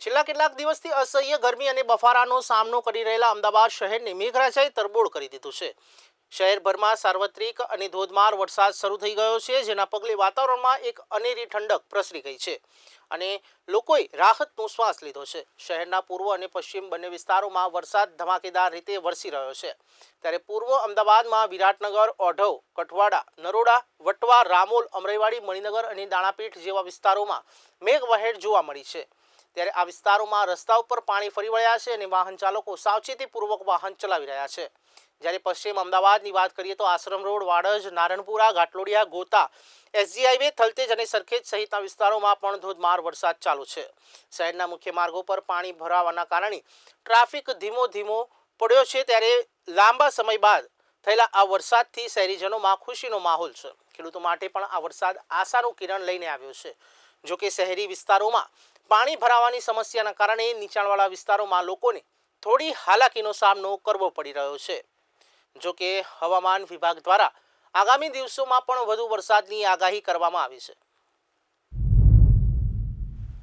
છેલ્લા કેટલાક દિવસથી અસહ્ય ગરમી અને બફારાનો સામનો કરી રહેલા અમદાવાદ શહેરને મેઘરાજાએ તરબોળ કરી દીધું છે। શહેરભરમાં સાર્વત્રિક અને ધોધમાર વરસાદ શરૂ થઈ ગયો છે, જેના પગલે વાતાવરણમાં એક અનેરી ઠંડક પ્રસરી ગઈ છે અને લોકોએ રાહતનો શ્વાસ લીધો છે। શહેરના પૂર્વ અને પશ્ચિમ બંને વિસ્તારોમાં વરસાદ ધમાકેદાર રીતે વરસી રહ્યો છે, ત્યારે પૂર્વ અમદાવાદમાં વિરાટનગર, ઓઢવ, કઠવાડા, નરોડા, વટવા, રામોલ, અમરાઈવાડી, મણિનગર અને દાણાપીઠ જેવા વિસ્તારોમાં મેઘમહેર જોવા મળી છે। ત્યારે આ વિસ્તારોમાં રસ્તા ઉપર પાણી ફરી વળ્યા છે અને વાહન ચાલકો સાવચેતીપૂર્વક વાહન ચલાવી રહ્યા છે। જ્યારે પશ્ચિમ અમદાવાદની વાત કરીએ તો આશ્રમ રોડ, વાડજ, નારણપુરા, ઘાટલોડિયા, ગોતા, એસજી હાઈવે, થલતેજ અને સરખેજ સહિતના વિસ્તારોમાં પણ ધોધમાર વરસાદ ચાલુ છે। શહેરના મુખ્ય માર્ગો પર પાણી ભરાવાના કારણે ટ્રાફિક ધીમો ધીમો પડ્યો છે, ત્યારે લાંબા સમય બાદ થયેલા આ વરસાદથી શહેરીજનોમાં ખુશીનો માહોલ છે। ખેડૂતો માટે પણ આ વરસાદ આશાનું કિરણ લઈને આવ્યો છે। જો કે શહેરી વિસ્તારોમાં પાણી ભરાવાની સમસ્યાના કારણે નીચાણવાળા વિસ્તારોમાં લોકોને થોડી હાલાકીનો સામનો કરવો પડી રહ્યો છે। જો કે હવામાન વિભાગ દ્વારા આગામી દિવસોમાં પણ વધુ વરસાદની આગાહી કરવામાં આવી છે।